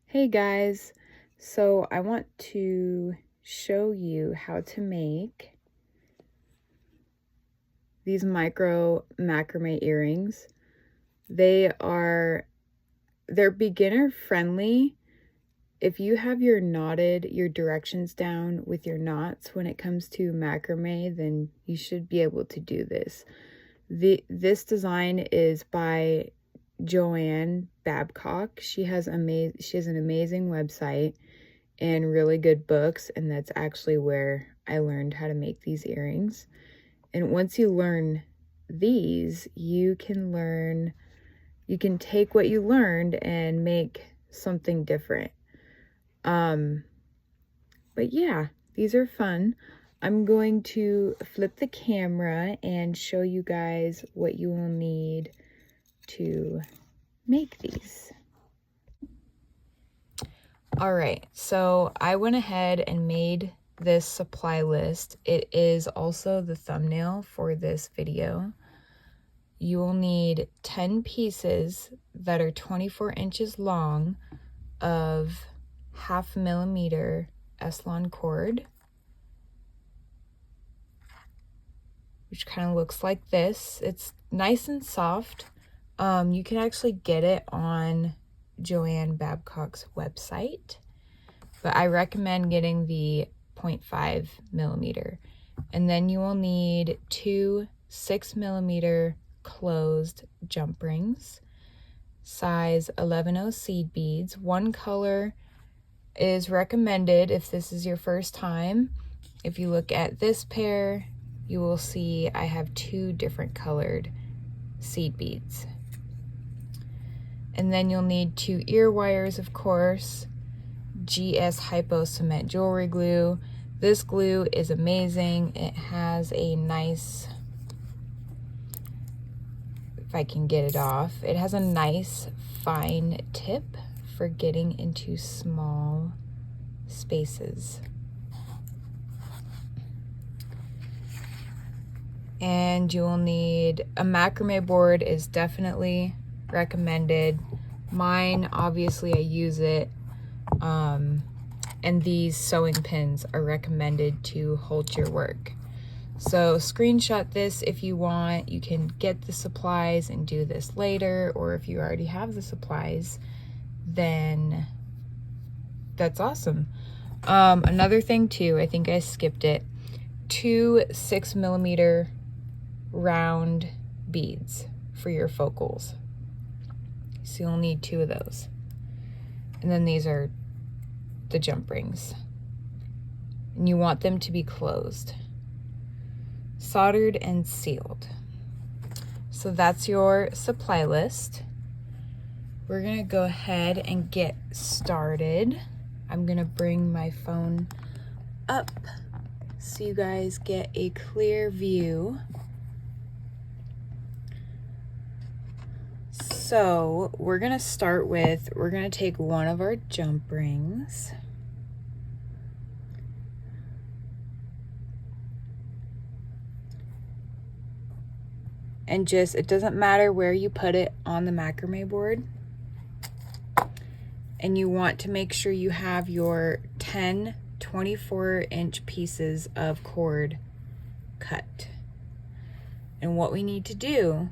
Hey guys, so I want to show you how to make these micro macrame earrings. They're beginner friendly. If you have your directions down with your knots when it comes to macrame, then you should be able to do this. This design is by Joanne Babcock. She has an amazing website and really good books, and that's actually where I learned how to make these earrings. And once you learn these, you can take what you learned and make something different. But yeah, these are fun. I'm going to flip the camera and show you guys what you will need to make these. All right, so I went ahead and made this supply list. It is also the thumbnail for this video. You will need 10 pieces that are 24 inches long of 1/2 millimeter S-Lon cord, which kind of looks like this. It's nice and soft. You can actually get it on Joanne Babcock's website, but I recommend getting the 0.5 millimeter. And then you will need 2 6 millimeter closed jump rings, size 11/0 seed beads. One color is recommended if this is your first time. If you look at this pair, you will see I have 2 different colored seed beads. And then you'll need 2 ear wires, of course, GS Hypo Cement Jewelry Glue. This glue is amazing. It has a nice, if I can get it off, it has a nice fine tip for getting into small spaces. And you will need a macrame board is definitely recommended. Mine, obviously I use it. And these sewing pins are recommended to hold your work. So screenshot this if you want. You can get the supplies and do this later, or if you already have the supplies, then that's awesome. Another thing too, I think I skipped it, 2 6 millimeter round beads for your focals. So you'll need 2 of those. And then these are the jump rings. And you want them to be closed, soldered and sealed. So that's your supply list. We're gonna go ahead and get started. I'm gonna bring my phone up so you guys get a clear view. So we're gonna start with, we're gonna take one of our jump rings. And just, it doesn't matter where you put it on the macrame board. And you want to make sure you have your 10 24-inch pieces of cord cut. And what we need to do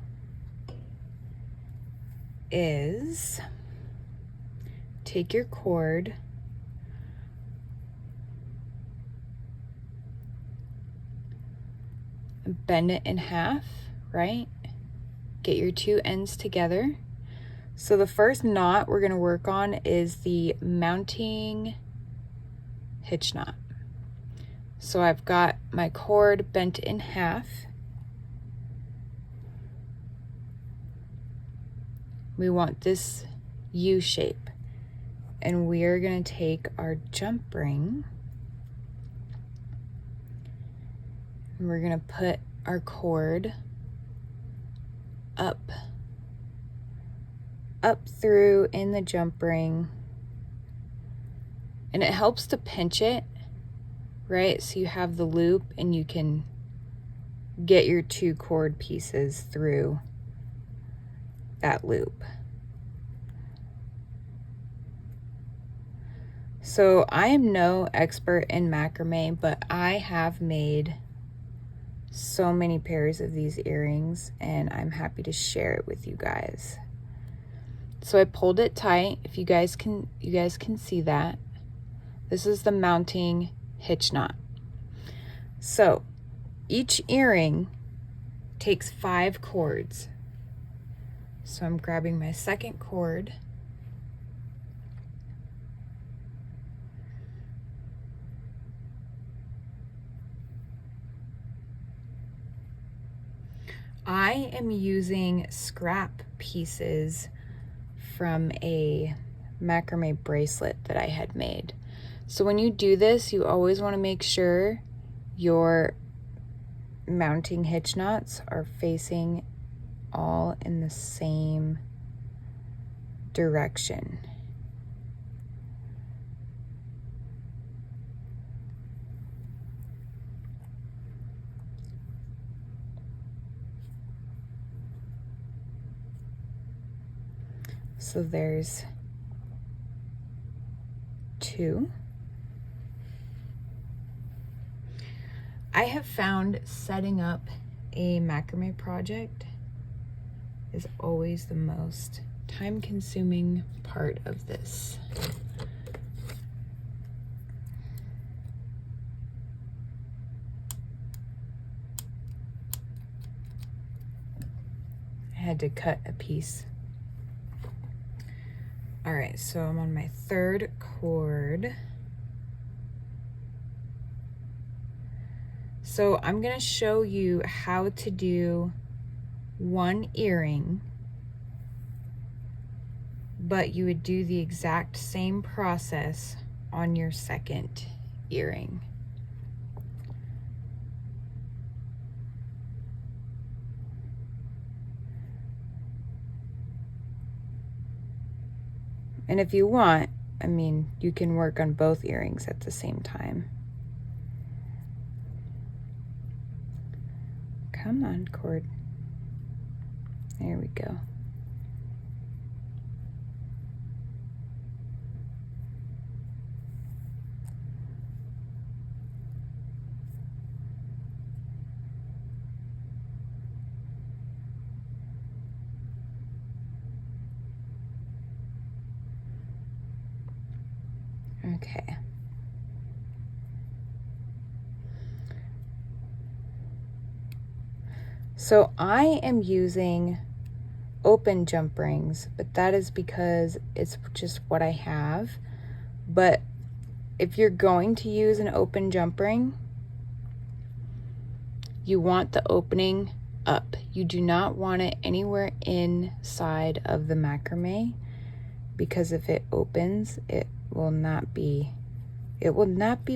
is take your cord, and bend it in half, right? Get your 2 ends together. So the first knot we're going to work on is the mounting hitch knot. So I've got my cord bent in half. We want this U shape, and we are going to take our jump ring and we're going to put our cord up through in the jump ring, and it helps to pinch it, right? So you have the loop and you can get your 2 cord pieces through that loop. So I am no expert in macrame, but I have made so many pairs of these earrings and I'm happy to share it with you guys. So I pulled it tight, if you guys can see that. This is the mounting hitch knot. So each earring takes 5 cords. So I'm grabbing my second cord. I am using scrap pieces from a macrame bracelet that I had made. So when you do this, you always want to make sure your mounting hitch knots are facing all in the same direction. So there's 2. I have found setting up a macrame project is always the most time-consuming part of this. I had to cut a piece. All right, so I'm on my 3rd cord. So I'm gonna show you how to do one earring, but you would do the exact same process on your second earring. And if you want, I mean, you can work on both earrings at the same time. Come on, cord. There we go. Okay. So I am using open jump rings, but that is because it's just what I have. But if you're going to use an open jump ring, you want the opening up. You do not want it anywhere inside of the macrame, because if it opens, it will not be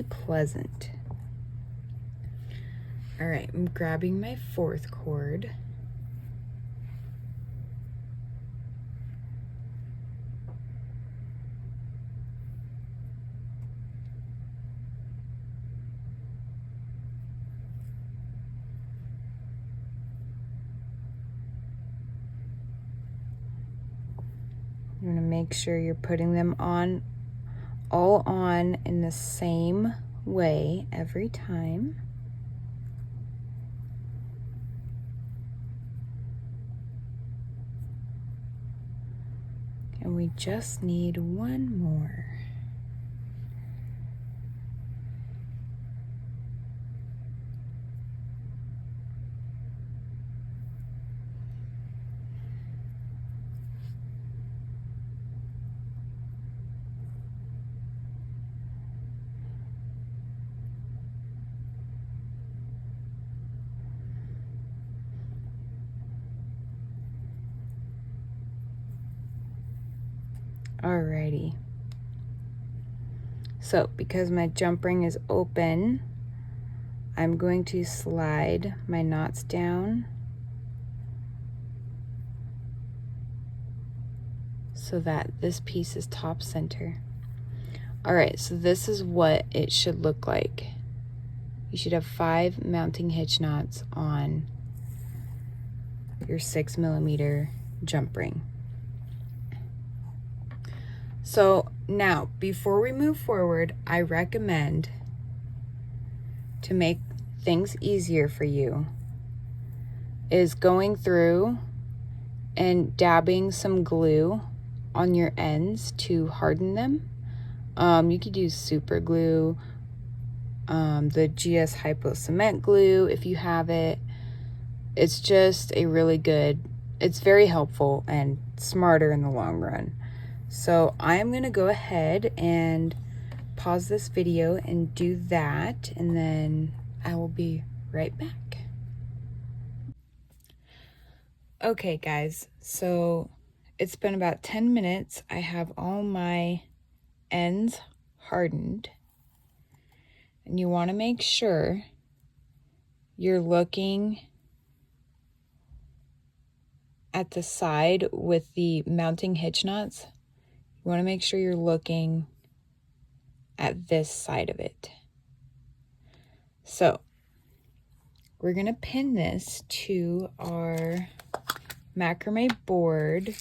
pleasant. All right, I'm grabbing my 4th cord. You want to make sure you're putting them on, all on in the same way every time. And we just need one more. Alrighty. So because my jump ring is open, I'm going to slide my knots down so that this piece is top center. All right, so this is what it should look like. You should have 5 mounting hitch knots on your 6mm jump ring. So now, before we move forward, I recommend, to make things easier for you, is going through and dabbing some glue on your ends to harden them. You could use super glue, the GS Hypo Cement glue if you have it. It's just a really good, it's very helpful and smarter in the long run. So I'm gonna go ahead and pause this video and do that, and then I will be right back. Okay guys, so it's been about 10 minutes. I have all my ends hardened, and you want to make sure you're looking at the side with the mounting hitch knots. You want to make sure you're looking at this side of it. So we're going to pin this to our macrame board.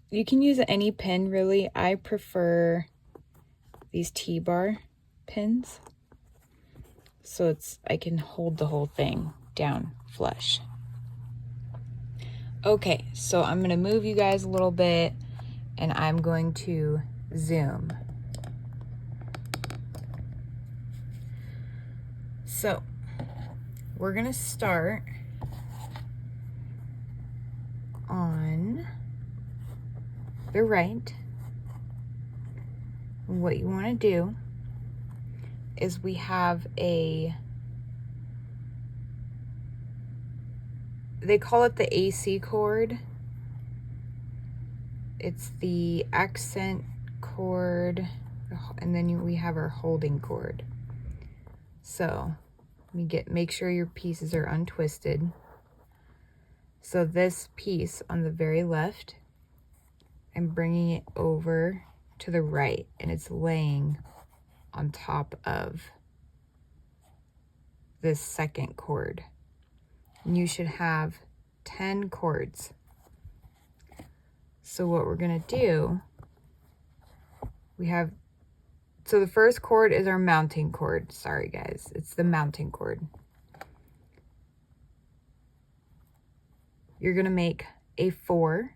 You can use any pin really. I prefer these T-bar pins, so I can hold the whole thing down flush. Okay, so I'm gonna move you guys a little bit, and I'm going to zoom. So we're gonna start on the right. What you want to do is we have they call it the AC cord. It's the accent cord, and then we have our holding cord. So make sure your pieces are untwisted. So this piece on the very left, I'm bringing it over to the right, and it's laying on top of this second cord. And you should have 10 cords. So what we're gonna do, so the first cord is our mounting cord. Sorry guys, it's the mounting cord. You're gonna make a 4,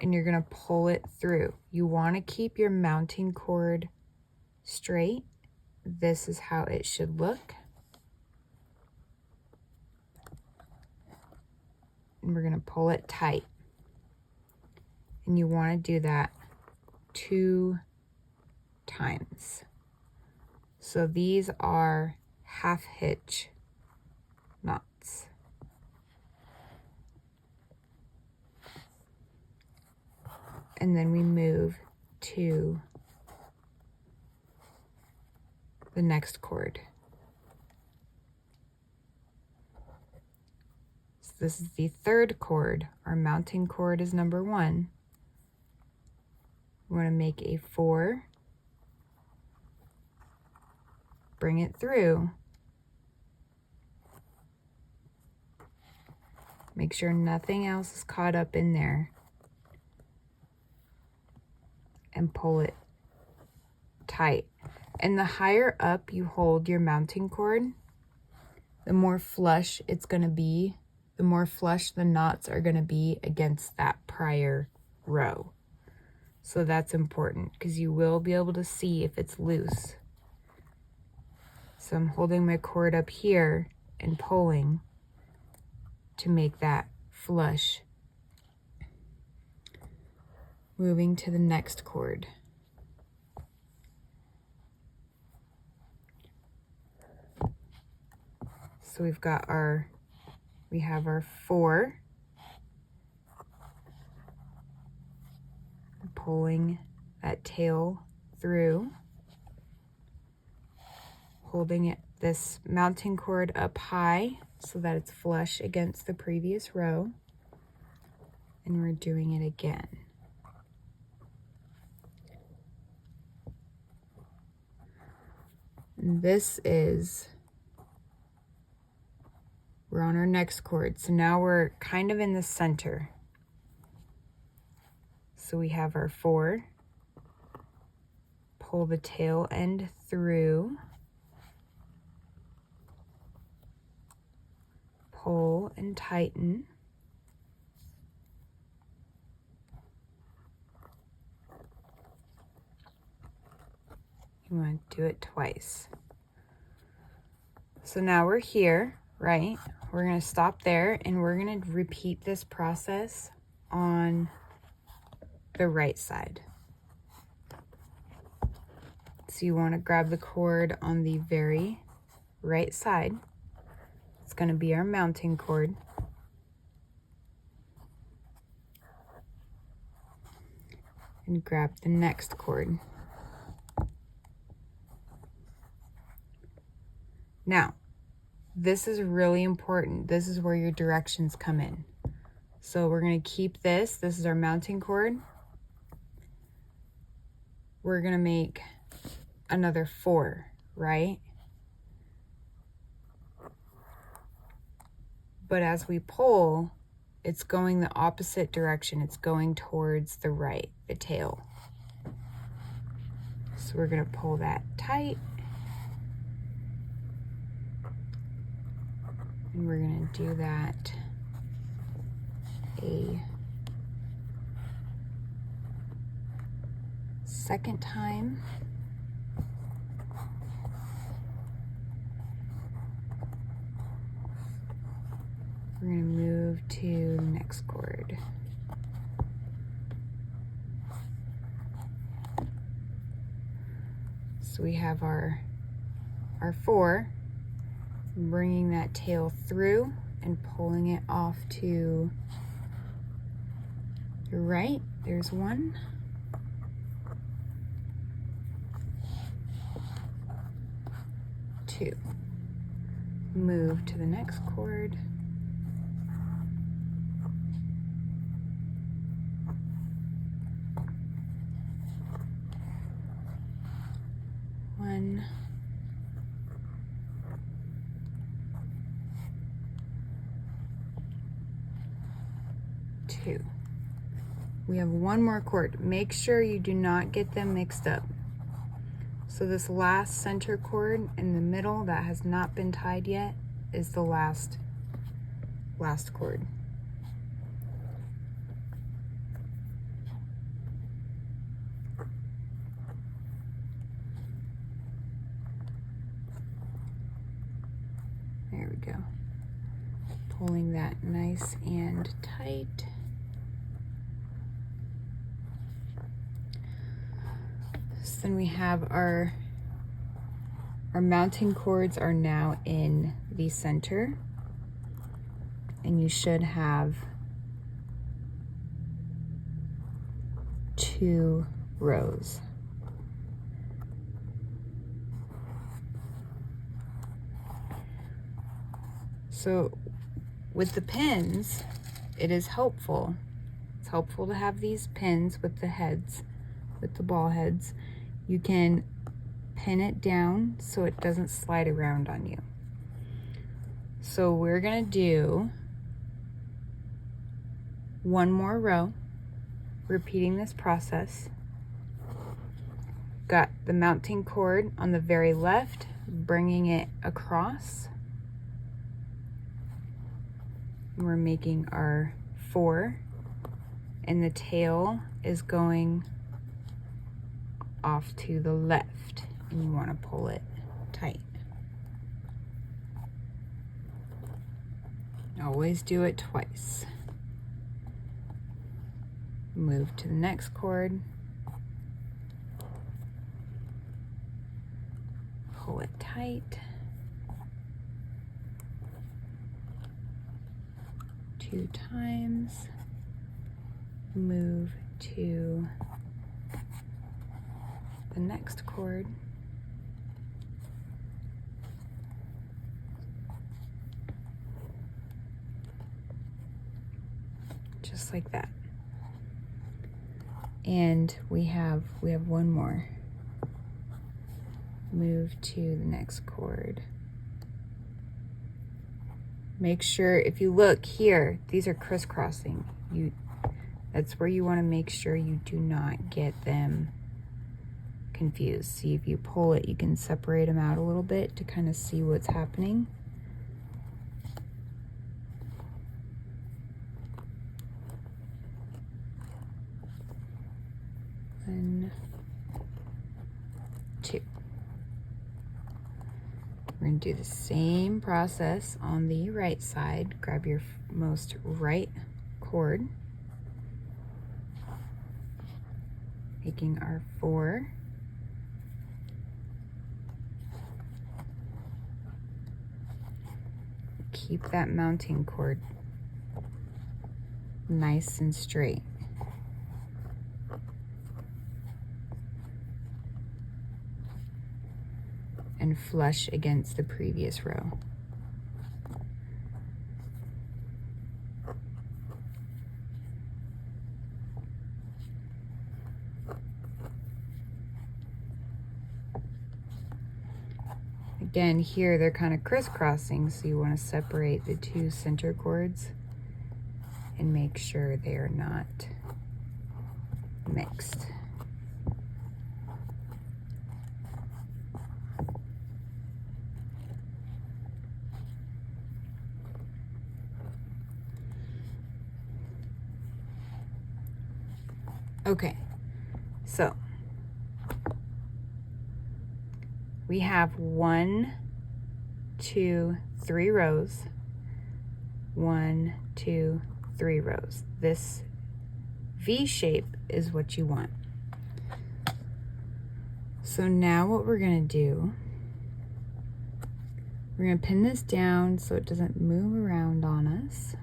and you're gonna pull it through. You wanna keep your mounting cord straight. This is how it should look. And we're gonna pull it tight. And you wanna do that 2 times. So these are half hitch knots. And then we move to the next cord. So this is the third cord. Our mounting cord is number 1. We want to make a 4, bring it through, make sure nothing else is caught up in there, and pull it tight. And the higher up you hold your mounting cord, the more flush it's going to be, the more flush the knots are going to be against that prior row. So that's important, because you will be able to see if it's loose. So I'm holding my cord up here and pulling to make that flush. Moving to the next cord. So we have our 4. Pulling that tail through, holding this mounting cord up high so that it's flush against the previous row, and we're doing it again. And this is We're on our next cord. So now we're kind of in the center. So we have our 4. Pull the tail end through. Pull and tighten. You want to do it twice. So now we're here, right? We're going to stop there and we're going to repeat this process on the right side. So you want to grab the cord on the very right side. It's going to be our mounting cord. And grab the next cord. Now, this is really important. This is where your directions come in. So we're going to keep this. This is our mounting cord. We're going to make another 4, right? But as we pull, it's going the opposite direction. It's going towards the right, the tail. So we're going to pull that tight. And we're going to do that a second time. We're going to move to the next cord. So we have our 4, bringing that tail through and pulling it off to the right. There's 1. Two. Move to the next cord. One. 2. We have 1 more cord. Make sure you do not get them mixed up. So this last center cord in the middle that has not been tied yet is the last cord. There we go. Pulling that nice and tight. So then we have our mounting cords are now in the center, and you should have 2 rows. So with the pins, it is helpful. It's helpful to have these pins with the heads, with the ball heads. You can pin it down so it doesn't slide around on you. So we're gonna do 1 more row, repeating this process. Got the mounting cord on the very left, bringing it across. We're making our 4, and the tail is going off to the left, and you want to pull it tight. Always do it twice. Move to the next cord. Pull it tight. 2 times. Move to the next cord. Just like that. And we have 1 more. Move to the next cord. make sure, if you look here, these are crisscrossing. That's where you want to make sure you do not get them confused. See, if you pull it, you can separate them out a little bit to kind of see what's happening. One, two. We're going to do the same process on the right side. Grab your most right cord, making our 4. Keep that mounting cord nice and straight. And flush against the previous row. Again, here they're kind of crisscrossing, so you want to separate the 2 center cords and make sure they are not mixed. Okay, so we have 1, 2, 3 rows. 1, 2, 3 rows. This V shape is what you want. So now what we're gonna do, we're gonna pin this down so it doesn't move around on us.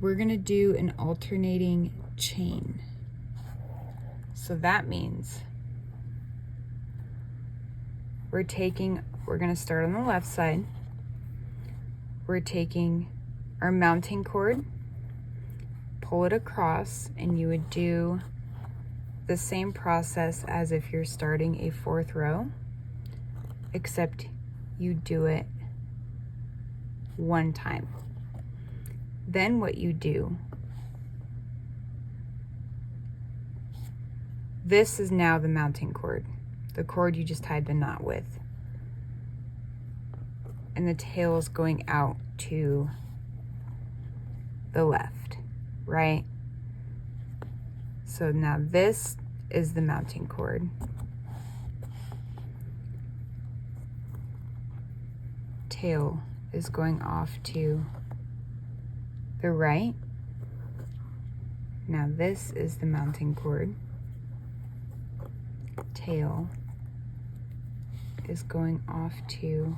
We're gonna do an alternating chain. So that means we're gonna start on the left side. We're taking our mounting cord, pull it across, and you would do the same process as if you're starting a 4th row, except you do it 1 time. Then what you do, this is now the mounting cord, the cord you just tied the knot with. And the tail is going out to the left, right? So now this is the mounting cord. Tail is going off to the right. Now this is the mounting cord. Tail is going off to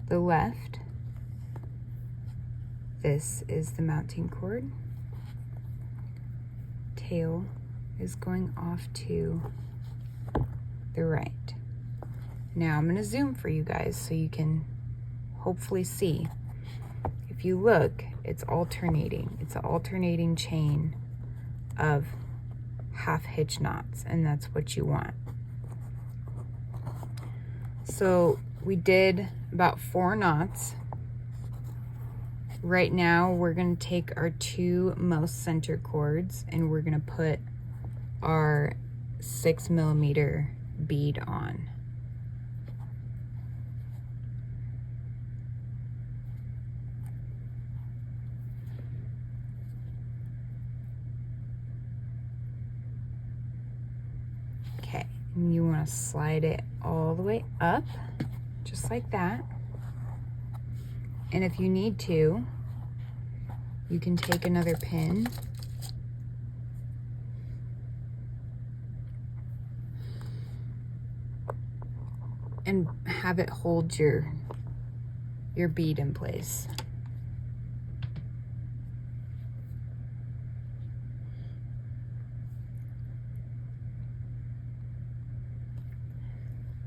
the left. This is the mounting cord. Tail is going off to the right. Now I'm going to zoom for you guys so you can hopefully see. If you look, it's alternating. It's an alternating chain of half hitch knots, and that's what you want. So we did about 4 knots. Right now we're going to take our 2 most center cords and we're going to put our 6mm bead on. Okay, and you want to slide it all the way up, just like that. And if you need to, you can take another pin and have it hold your bead in place.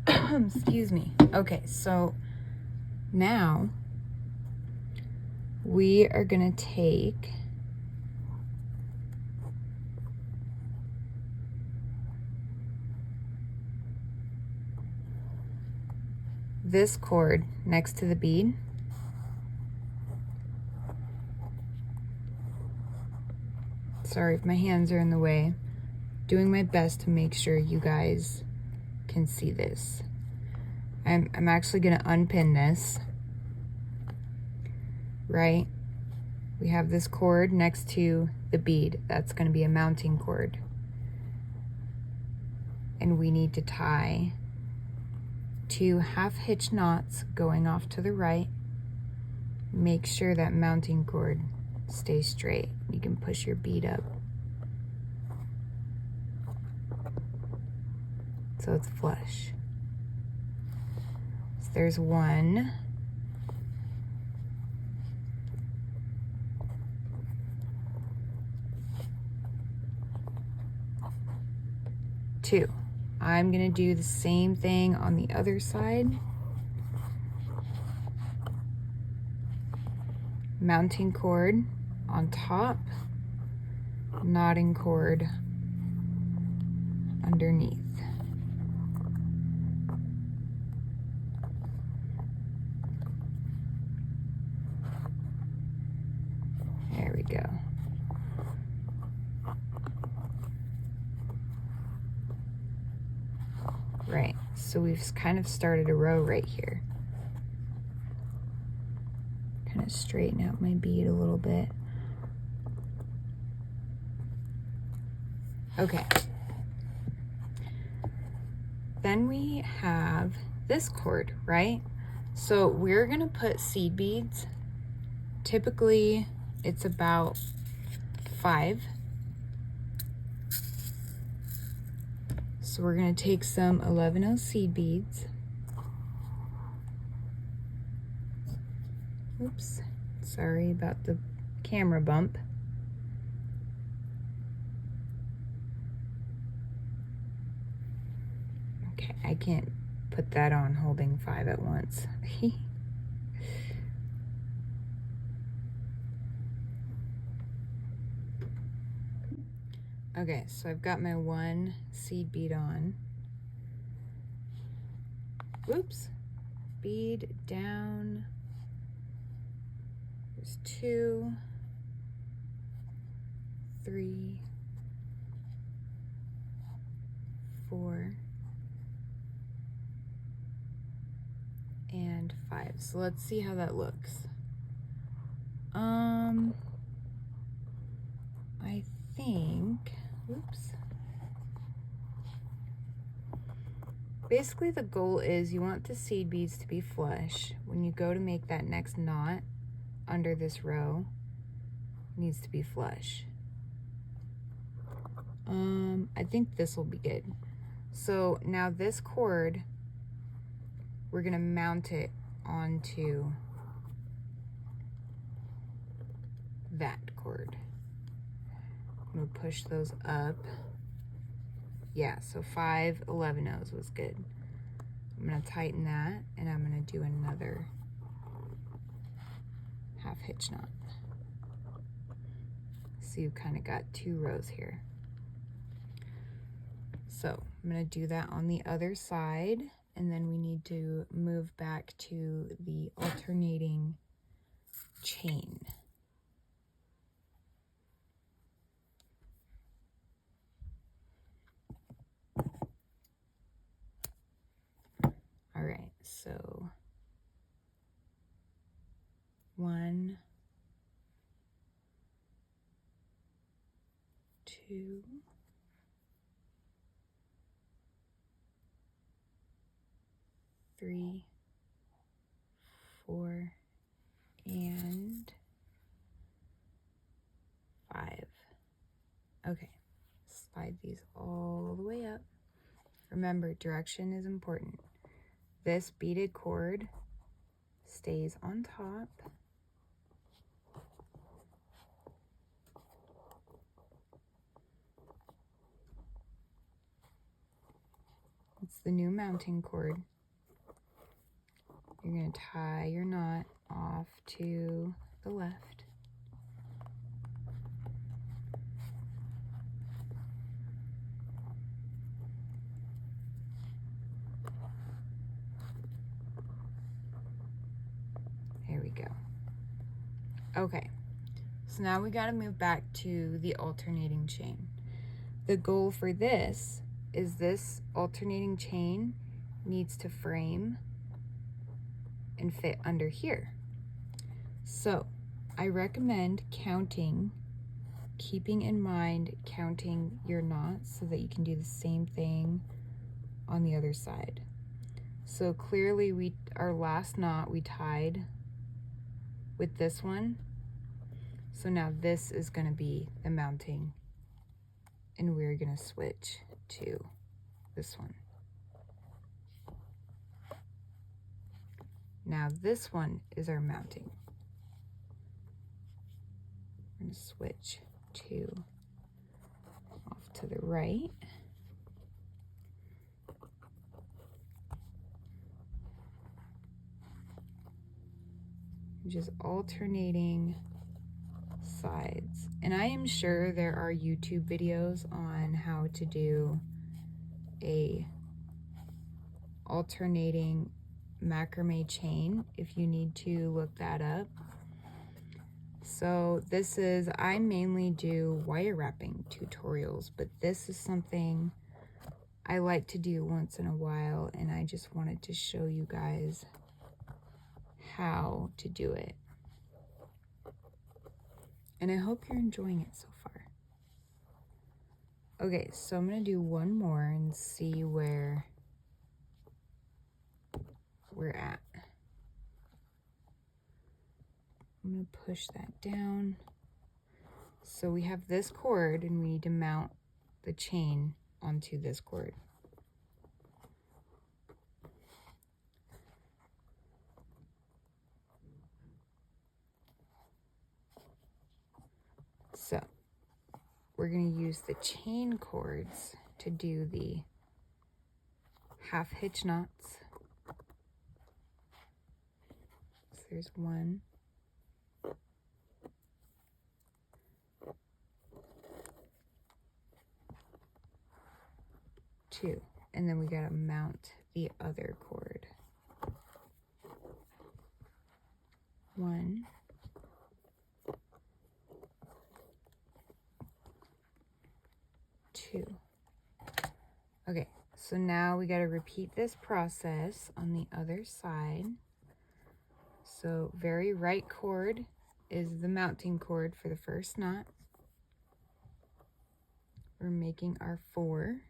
Excuse me. Okay, so now we are gonna take this cord next to the bead. Sorry if my hands are in the way. Doing my best to make sure you guys can see this. I'm actually gonna unpin this, right? We have this cord next to the bead. That's gonna be a mounting cord. And we need to tie 2 half hitch knots going off to the right. Make sure that mounting cord stays straight. You can push your bead up so it's flush. So there's 1. 2. I'm gonna do the same thing on the other side. Mounting cord on top, knotting cord underneath. There we go. Right, so we've kind of started a row right here. Kind of straighten out my bead a little bit. Okay. Then we have this cord, right? So we're gonna put seed beads. Typically, it's about 5. So we're gonna take some 11/0 seed beads. Oops, sorry about the camera bump. Okay, I can't put that on holding 5 at once. Okay, so I've got my 1 seed bead on. Oops, bead down. There's 2, 3, 4, and 5. So let's see how that looks. I think, oops. Basically the goal is you want the seed beads to be flush. When you go to make that next knot under this row, it needs to be flush. I think this will be good. So now this cord, we're gonna mount it onto that cord. I'm gonna push those up. Yeah, so 5 11/0s was good. I'm gonna tighten that and I'm gonna do another half hitch knot. So you kind of got 2 rows here. So I'm gonna do that on the other side, and then we need to move back to the alternating chain. All right, so 1, 2, 3, 4, and 5. Okay, slide these all the way up. Remember, direction is important. This beaded cord stays on top. It's the new mounting cord. You're going to tie your knot off to the left. Okay, so now we got to move back to the alternating chain. The goal for this is this alternating chain needs to frame and fit under here. So I recommend keeping in mind counting your knots so that you can do the same thing on the other side. So clearly our last knot we tied with this one. So now this is going to be the mounting, and we're going to switch to this one. Now this one is our mounting. We're going to switch to off to the right. Just alternating sides. And I am sure there are YouTube videos on how to do a alternating macrame chain if you need to look that up. So I mainly do wire wrapping tutorials, but this is something I like to do once in a while, and I just wanted to show you guys how to do it. And I hope you're enjoying it so far. Okay, so I'm going to do one more and see where we're at. I'm going to push that down. So we have this cord, and we need to mount the chain onto this cord. So we're going to use the chain cords to do the half hitch knots. So there's 1, 2, and then we got to mount the other cord. 1, 2. Okay, so now we got to repeat this process on the other side. So very right cord is the mounting cord for the first knot. We're making our 4,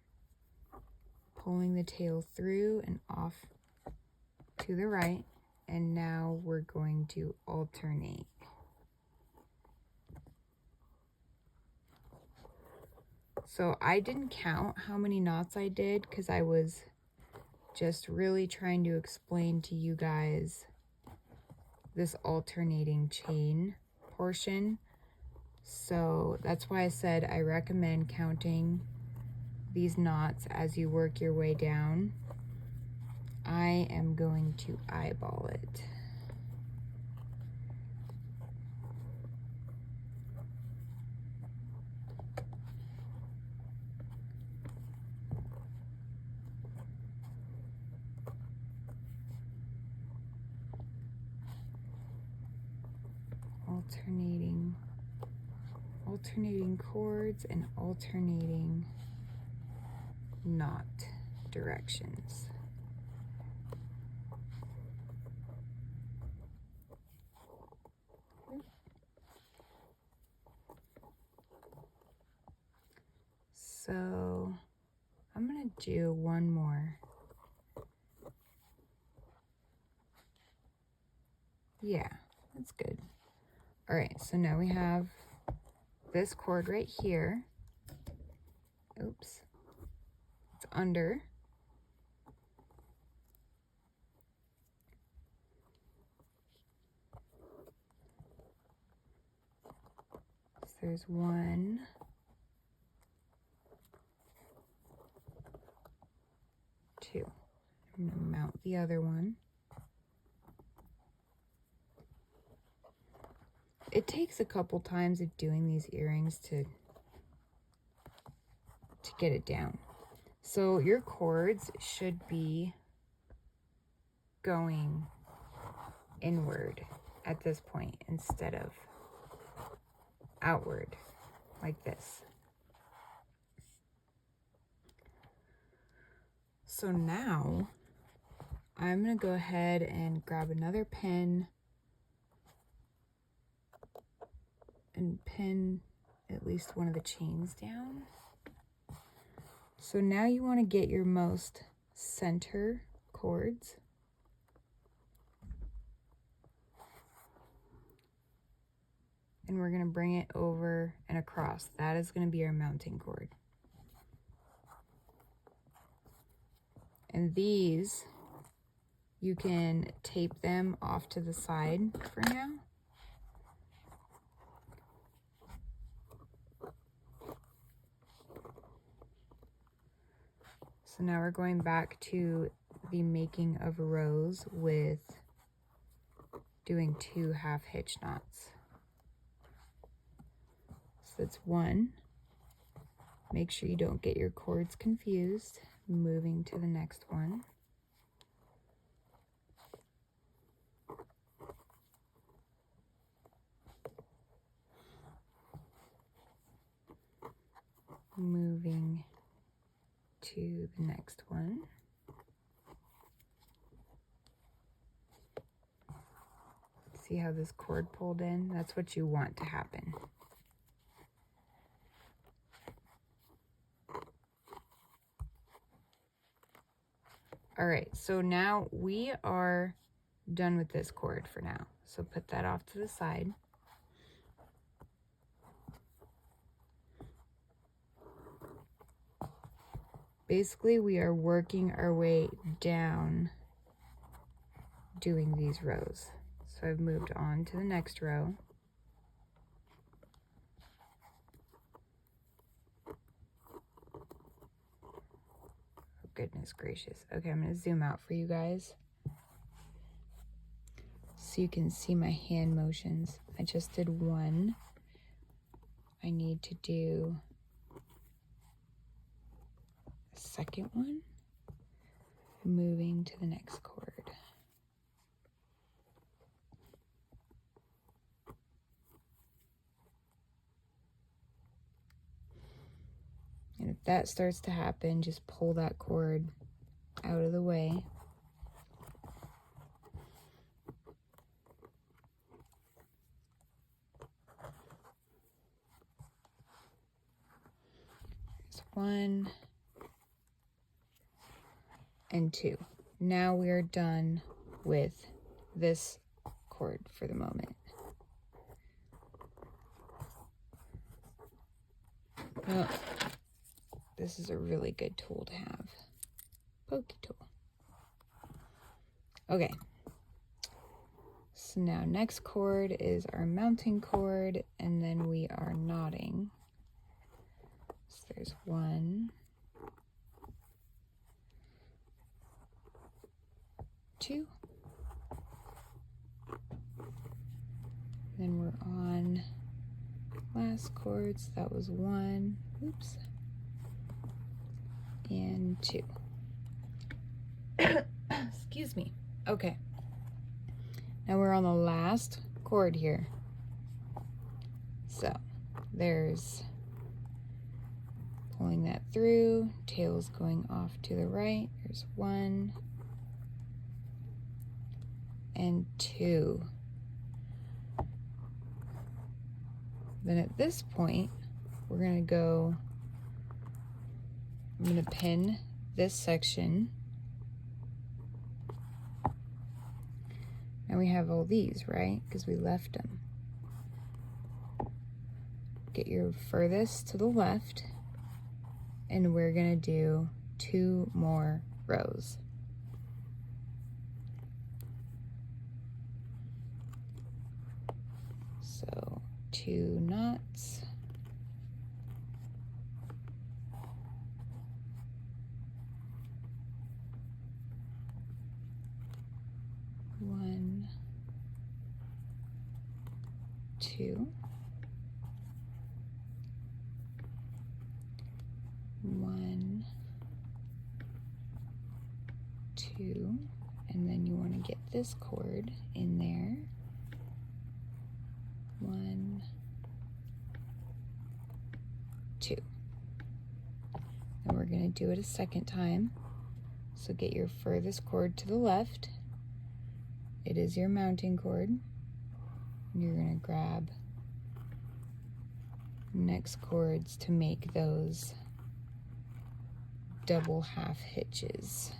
pulling the tail through and off to the right, and now we're going to alternate. So I didn't count how many knots I did because I was just really trying to explain to you guys this alternating chain portion. So that's why I said I recommend counting these knots as you work your way down. I am going to eyeball it. Alternating cords and alternating knot directions. So I'm going to do one more. Yeah, that's good. All right, so now we have this cord right here. Oops, it's under. So there's 1, 2. I'm going to mount the other one. It takes a couple times of doing these earrings to get it down. So your cords should be going inward at this point instead of outward like this. So now I'm going to go ahead and grab another pin and pin at least one of the chains down. So now you want to get your most center cords. And we're going to bring it over and across. That is going to be our mounting cord. And these, you can tape them off to the side for now. So now we're going back to the making of rows with doing 2 half hitch knots. So that's 1. Make sure you don't get your cords confused. Moving to the next one. Moving to the next one. See how this cord pulled in? That's what you want to happen. All right, so now we are done with this cord for now. So put that off to the side. Basically, we are working our way down doing these rows. So I've moved on to the next row. Oh, goodness gracious. Okay, I'm going to zoom out for you guys so you can see my hand motions. I just did 1. I need to do a second one, moving to the next cord. And if that starts to happen, just pull that cord out of the way. There's 1 and 2. Now we are done with this cord for the moment. Well, this is a really good tool to have. Pokey tool. Okay. So now next cord is our mounting cord, and then we are knotting. So there's 1, 2. Then we're on last chords. That was 1. Oops. And 2. Excuse me. Okay. Now we're on the last chord here. So there's pulling that through, tails going off to the right. There's 1 and 2. Then at this point, we're going to go, I'm going to pin this section. And we have all these, right? Because we left them. Get your furthest to the left, and we're going to do 2 more rows. So 2 knots. One, 2. 1, 2, and then you want to get this cord in there. 1, 2. And we're going to do it a second time. So get your furthest cord to the left. It is your mounting cord. And you're going to grab next cords to make those double half hitches.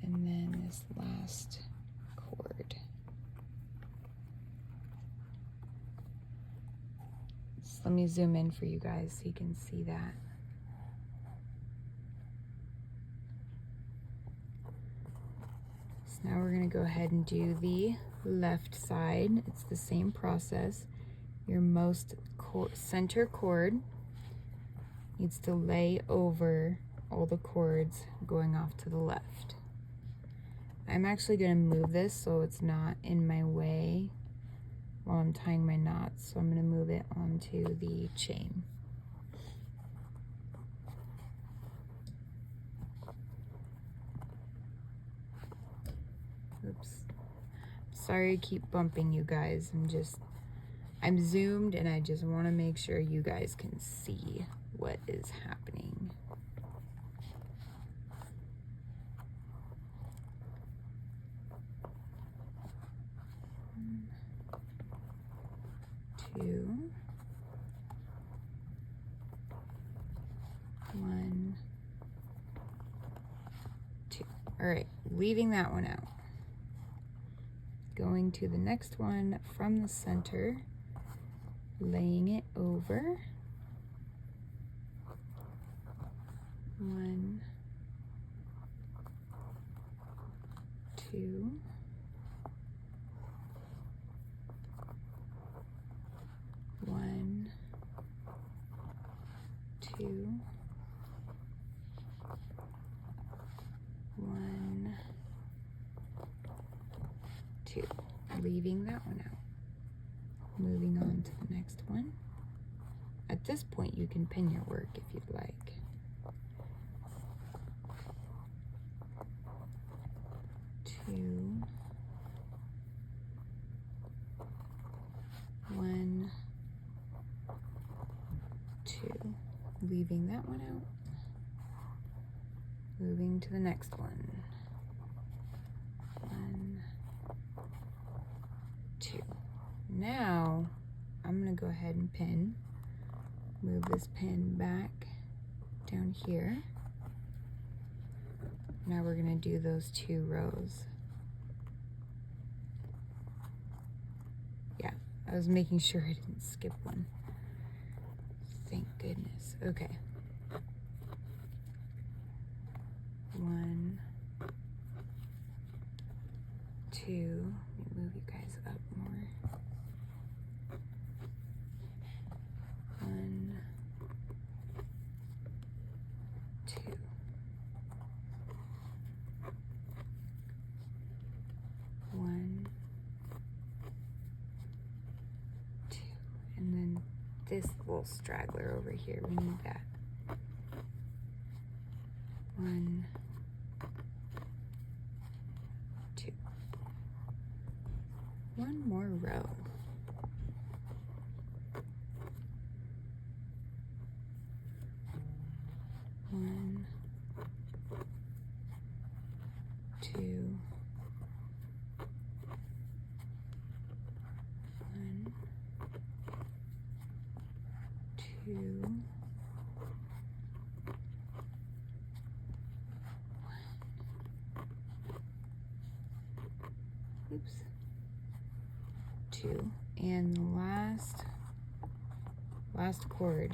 And then this last cord. So let me zoom in for you guys so you can see that. So now we're going to go ahead and do the left side. It's the same process. Your most center cord needs to lay over all the cords going off to the left. I'm actually going to move this so it's not in my way while I'm tying my knots. So I'm going to move it onto the chain. Oops. Sorry to keep bumping you guys. I'm zoomed and I just want to make sure you guys can see what is happening. Two, 1, 2. All right, leaving that one out. Going to the next one from the center, laying it over. 1, 2. 1, 2, 1, 2. Leaving that one out. Moving on to the next one. At this point, you can pin your work if you'd like. Two, 1, 2. Leaving that one out. Moving to the next one. 1, 2. Now I'm going to go ahead and pin. Move this pin back down here. Now we're going to do those 2 rows. Yeah, I was making sure I didn't skip one. Thank goodness. Okay. 1, 2. Let me move you guys up more. 1, 2. 1, 2. And then this little straggler over here, we need that. 1, 2. One more row. One, 2, 1, 2, 1. Oops. 2. And the last cord.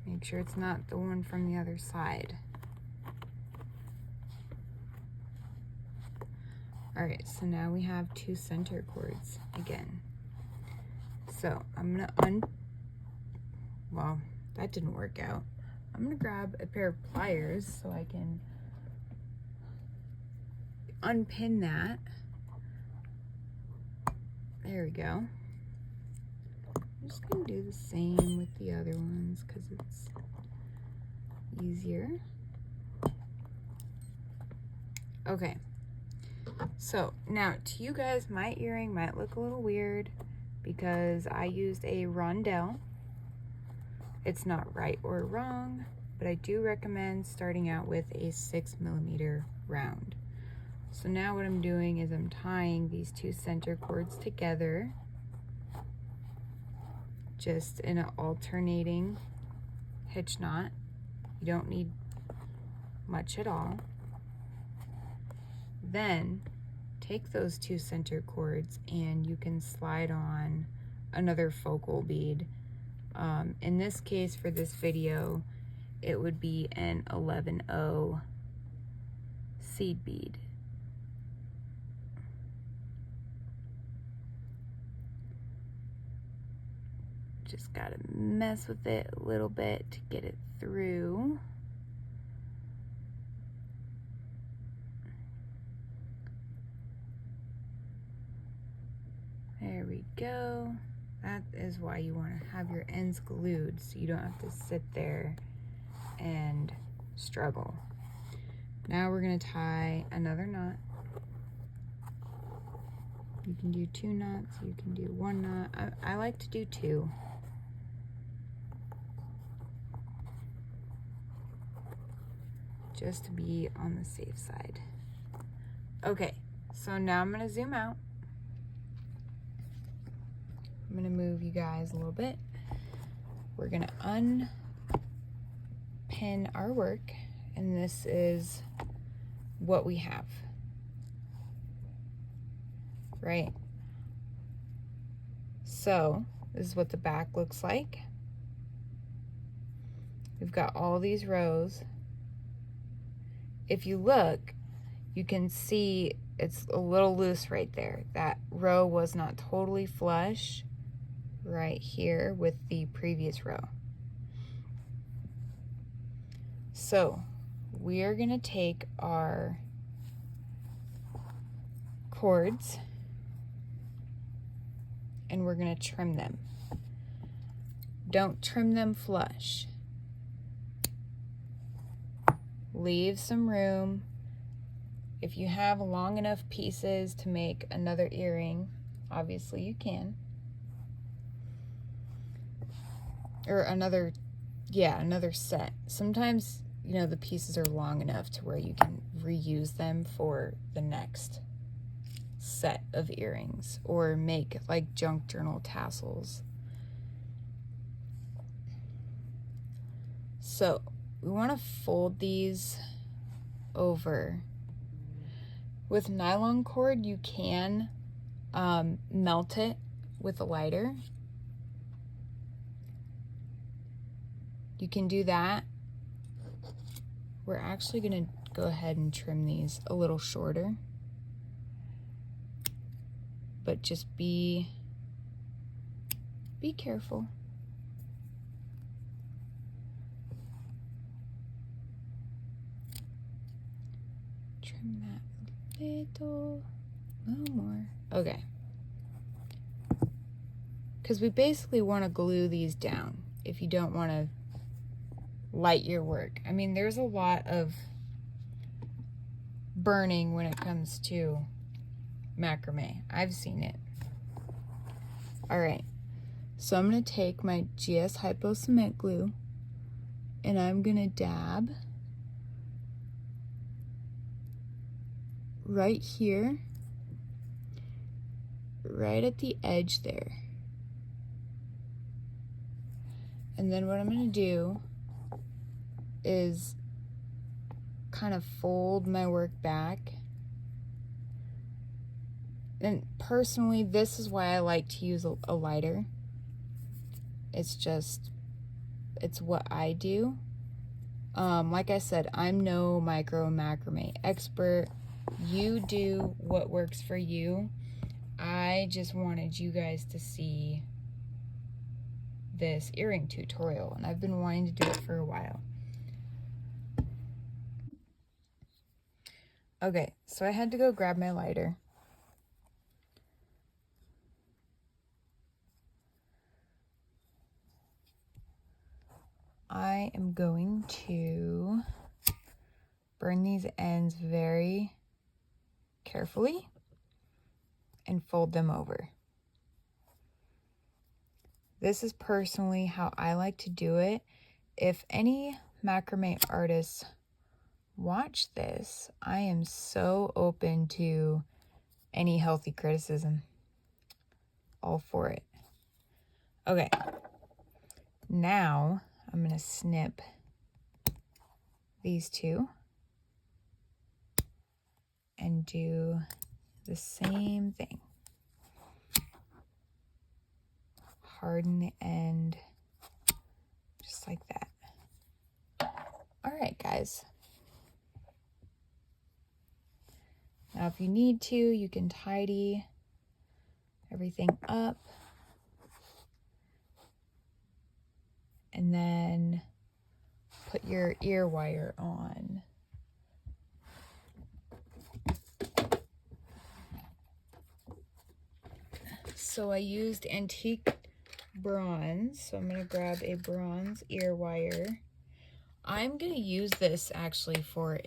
Make sure it's not the one from the other side. All right, so now we have 2 center cords again. So I'm gonna well, that didn't work out. I'm gonna grab a pair of pliers so I can unpin that. There we go. I'm just gonna do the same with the other ones because it's easier. Okay, so now to you guys, my earring might look a little weird because I used a rondelle. It's not right or wrong, but I do recommend starting out with a 6mm round. So now what I'm doing is I'm tying these two center cords together, just in an alternating hitch knot. You don't need much at all. Then take those two center cords and you can slide on another focal bead. In this case, for this video, it would be an 11-0 seed bead. Just gotta mess with it a little bit to get it through. There we go. That is why you want to have your ends glued, so you don't have to sit there and struggle. Now we're going to tie another knot. You can do 2 knots, you can do 1 knot. I like to do 2. Just to be on the safe side. Okay, so now I'm going to zoom out. I'm going to move you guys a little bit. We're going to unpin our work, and this is what we have, right? So this is what the back looks like. We've got all these rows. If you look, you can see it's a little loose right there. That row was not totally flush right here with the previous row. So we are going to take our cords and we're going to trim them. Don't trim them flush. Leave some room. If you have long enough pieces to make another earring, obviously you can. Or another set. Sometimes, you know, the pieces are long enough to where you can reuse them for the next set of earrings or make like junk journal tassels. So we want to fold these over. With nylon cord, you can melt it with a lighter. You can do that. We're actually going to go ahead and trim these a little shorter. But just be careful. Trim that a little more. Okay. Because we basically want to glue these down if you don't want to light your work. I mean, there's a lot of burning when it comes to macrame. I've seen it. All right, so I'm going to take my GS Hypo Cement Glue and I'm going to dab right here, right at the edge there. And then what I'm going to do is kind of fold my work back. And personally, this is why I like to use a lighter. It's what I do. Like I said, I'm no micro macrame expert. You do what works for you. I just wanted you guys to see this earring tutorial, and I've been wanting to do it for a while. Okay, so I had to go grab my lighter. I am going to burn these ends very carefully and fold them over. This is personally how I like to do it. If any macrame artists watch this, I am so open to any healthy criticism. All for it. Okay, now I'm gonna snip these two and do the same thing. Harden the end just like that. All right, guys. Now, if you need to, you can tidy everything up and then put your ear wire on. So I used antique bronze, so I'm gonna grab a bronze ear wire. I'm gonna use this actually for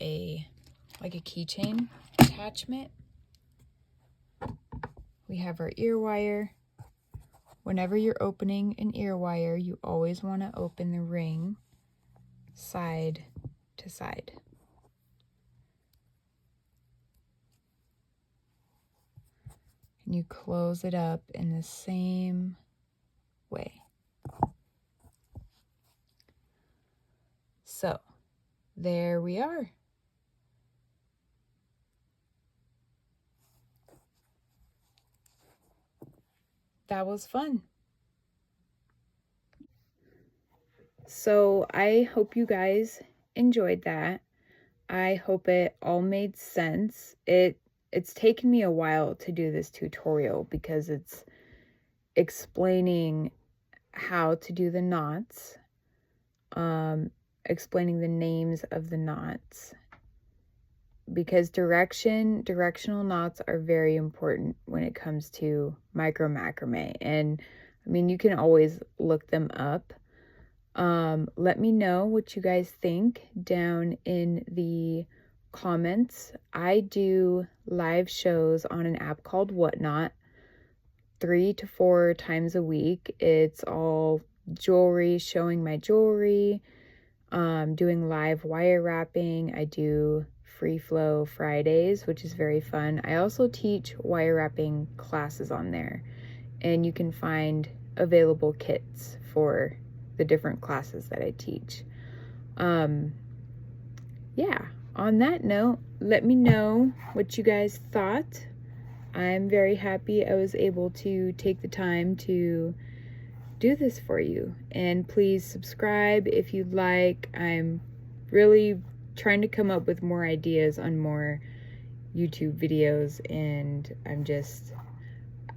like a keychain attachment. We have our ear wire. Whenever you're opening an ear wire, you always want to open the ring side to side. And you close it up in the same way. So, there we are. That was fun. So, I hope you guys enjoyed that. I hope it all made sense. It's taken me a while to do this tutorial because it's explaining how to do the knots, explaining the names of the knots, because directional knots are very important when it comes to micro macrame. And I mean, you can always look them up. Let me know what you guys think down in the comments. I do live shows on an app called Whatnot 3 to 4 times a week. It's all jewelry, showing my jewelry, doing live wire wrapping. I do free flow Fridays, which is very fun. I also teach wire wrapping classes on there, and you can find available kits for the different classes that I teach. Yeah, on that note, let me know what you guys thought. I'm very happy I was able to take the time to do this for you. And please subscribe if you'd like. I'm really trying to come up with more ideas on more YouTube videos, and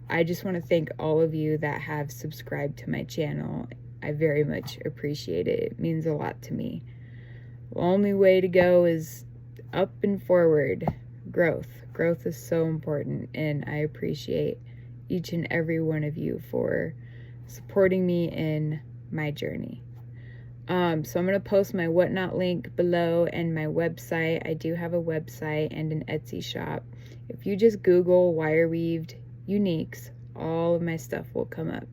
I just want to thank all of you that have subscribed to my channel. I very much appreciate it. It means a lot to me. The only way to go is up and forward. Growth is so important, and I appreciate each and every one of you for supporting me in my journey. So I'm going to post my Whatnot link below and my website. I do have a website and an Etsy shop. If you just Google wire weaved uniques, all of my stuff will come up.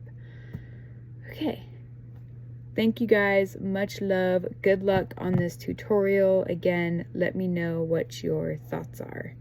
Okay. Thank you guys. Much love. Good luck on this tutorial. Again, let me know what your thoughts are.